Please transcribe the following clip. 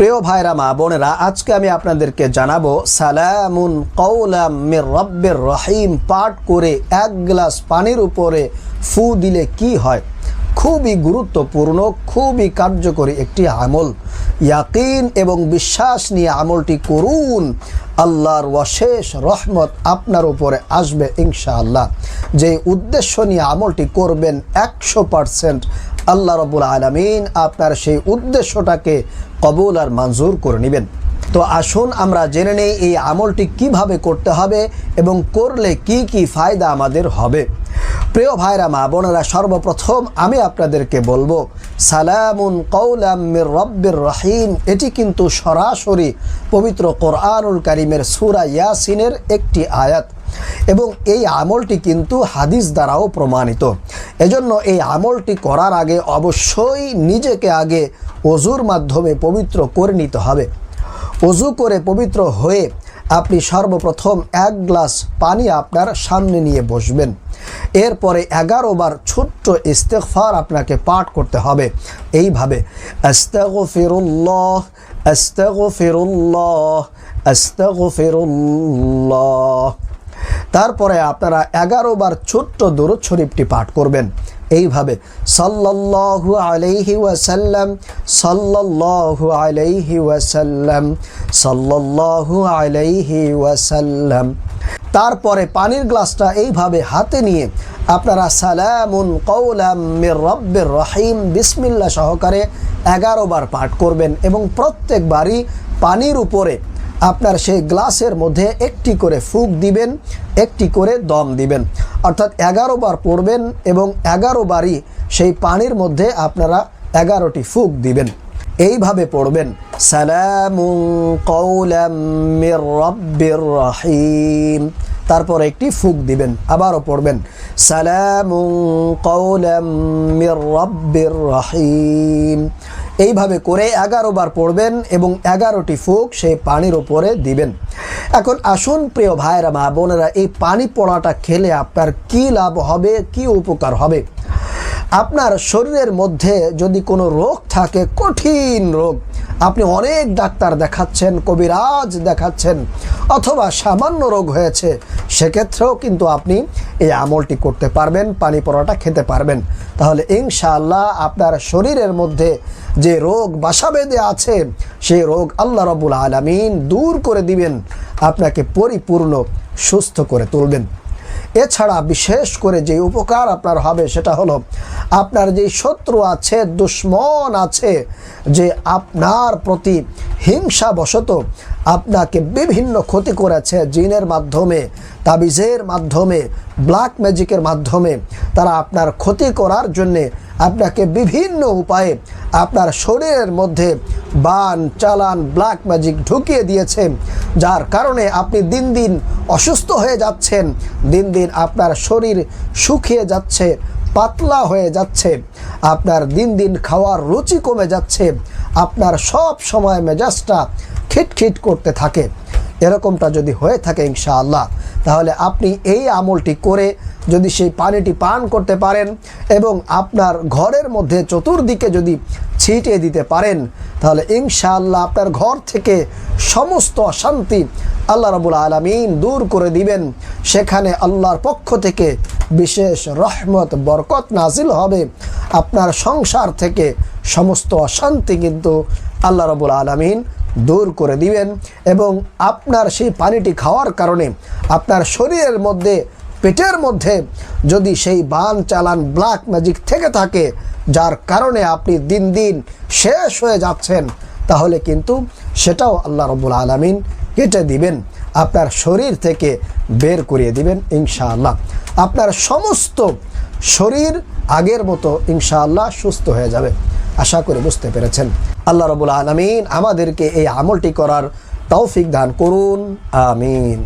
প্রিয় ভাইরা মা বোনেরা, আজকে আমি আপনাদেরকে জানাবো সালামুন কওলাম মির রব্বির রহিম পাঠ করে এক গ্লাস পানির উপরে ফু দিলে কি হয়। খুবই গুরুত্বপূর্ণ, খুবই কার্যকরী একটি আমল। ইয়াকিন এবং বিশ্বাস নিয়ে আমলটি করুন, আল্লাহর অশেষ রহমত আপনার উপরে আসবে ইনশাআল্লাহ। যে উদ্দেশ্য নিয়ে আমলটি করবেন 100% আল্লাহ রাব্বুল আলামিন আপনার সেই উদ্দেশ্যটাকে কবুল আর মঞ্জুর করে নেবেন। তো আসুন আমরা জেনে নেই এই আমলটি কিভাবে করতে হবে এবং করলে কি কি ফায়দা আমাদের হবে। প্রিয় ভাইরা মা বোনেরা, সর্বপ্রথম আমি আপনাদেরকে বলবো সালামুন কওলাম মির রব্বির রহিম, এটি কিন্তু সরাসরি পবিত্র কোরআনুল কারীমের সূরা ইয়াসিনের একটি আয়াত এবং এই আমলটি কিন্তু হাদিস দ্বারাও প্রমাণিত। এজন্য এই আমলটি করার আগে অবশ্যই নিজেকে আগে ওযুর মাধ্যমে পবিত্র করে নিতে হবে। ওযু করে পবিত্র হয়ে আপনি সর্বপ্রথম এক গ্লাস পানি আপনার সামনে নিয়ে বসবেন। এরপরে 11 বার ছোট্ট ইস্তেগফার আপনাকে পাঠ করতে হবে এইভাবে, আস্তাগফিরুল্লাহ আস্তাগফিরুল্লাহ আস্তাগফিরুল্লাহ। তারপরে আপনারা 11 বার ছোট্ট দরুদ শরীফটি পাঠ করবেন এইভাবে, সাল্লাল্লাহু আলাইহি ওয়াসাল্লাম সাল্লাল্লাহু আলাইহি ওয়াসাল্লাম সাল্লাল্লাহু আলাইহি ওয়াসাল্লাম। তারপরে পানির গ্লাসটা এইভাবে হাতে নিয়ে আপনারা সালামুন কওলাম মির রব্বির রহিম বিসমিল্লাহ সহকারে 11 বার পাঠ করবেন এবং প্রত্যেকবারই পানির উপরে আপনার সেই গ্লাসের মধ্যে একটি করে ফুঁক দিবেন, একটি করে দম দিবেন, অর্থাৎ 11 বার পড়বেন এবং 11 বারই সেই পানির মধ্যে আপনারা 11টি ফুঁক দিবেন। এইভাবে পড়বেন, সালামুন কওলাম মির রব্বির রহিম, তারপর একটি ফুঁক দিবেন, আবারও পড়বেন সালামুন কওলাম মির রব্বির রহিম। এইভাবে করে 11 বার পড়বেন এবং 11টি ফুঁক সেই পানির উপরে দিবেন। এখন আসুন প্রিয় ভাইরা মা বোনেরা, এই পানি পড়াটা খেলে আপনার কি লাভ হবে, কি উপকার হবে। আপনার শরীরের মধ্যে যদি কোনো রোগ থাকে, কঠিন রোগ, আপনি অনেক ডাক্তার দেখাচ্ছেন, কবিরাজ দেখাচ্ছেন, অথবা সামান্য রোগ হয়েছে, সেক্ষেত্রেও কিন্তু আপনি এই আমলটি করতে পারবেন, পানি পড়াটা খেতে পারবেন। তাহলে ইনশাআল্লাহ আপনার শরীরের মধ্যে যে রোগ বাসা বেঁধে আছে, সেই রোগ আল্লাহ রাব্বুল আলামিন দূর করে দিবেন, আপনাকে পরিপূর্ণ সুস্থ করে তুলবেন। এছাড়া বিশেষ করে যে উপকার আপনার হবে সেটা হলো, আপনার যে শত্রু আছে, দুশ্মন আছে, যে আপনার প্রতি হিংসাবশত আপনাকে বিভিন্ন ক্ষতি করেছে, জিনের মাধ্যমে, তাবিজের মাধ্যমে, ব্ল্যাক ম্যাজিকের মাধ্যমে, তারা আপনার ক্ষতি করার জন্যে আপনাকে বিভিন্ন উপায়ে আপনার শরীরের মধ্যে বান চালান ব্ল্যাক ম্যাজিক ঢুকিয়ে দিয়েছে, যার কারণে আপনি দিন দিন অসুস্থ হয়ে যাচ্ছেন, দিন দিন আপনার শরীর শুকিয়ে যাচ্ছে, পাতলা হয়ে যাচ্ছে, আপনার দিন দিন খাওয়ার রুচি কমে যাচ্ছে, আপনার সব সময় মেজাজটা খিটখিট করতে থাকে। এরকমটা যদি হয়ে থাকে ইনশাআল্লাহ, তাহলে আপনি এই আমলটি করে যদি সেই পানিটি পান করতে পারেন এবং আপনার ঘরের মধ্যে চতুর্দিকে যদি ছিটিয়ে দিতে পারেন, তাহলে ইনশাআল্লাহ আপনার ঘর থেকে সমস্ত অশান্তি আল্লাহ রাব্বুল আলামিন দূর করে দিবেন। সেখানে আল্লাহর পক্ষ থেকে বিশেষ রহমত বরকত নাজিল হবে। আপনার সংসার থেকে সমস্ত অশান্তি কিন্তু আল্লাহ রাব্বুল আলামিন দূর করে দিবেন এবং আপনার সেই পানিটি খাওয়ার কারণে আপনার শরীরের মধ্যে, পেটের মধ্যে যদি সেই বান চালান ব্ল্যাক ম্যাজিক থেকে থাকে, যার কারণে আপনি দিন দিন শেষ হয়ে যাচ্ছেন, তাহলে কিন্তু সেটাও আল্লাহ রাব্বুল আলামিন কেটে দিবেন, আপনার শরীর থেকে বের করিয়ে দিবেন ইনশাআল্লাহ। আপনার সমস্ত শরীর আগের মতো ইনশাআল্লাহ সুস্থ হয়ে যাবে। আশা করি বুঝতে পেরেছেন। আল্লাহ রাব্বুল আলামিন আমাদেরকে এই আমলটি করার তৌফিক দান করুন, আমিন।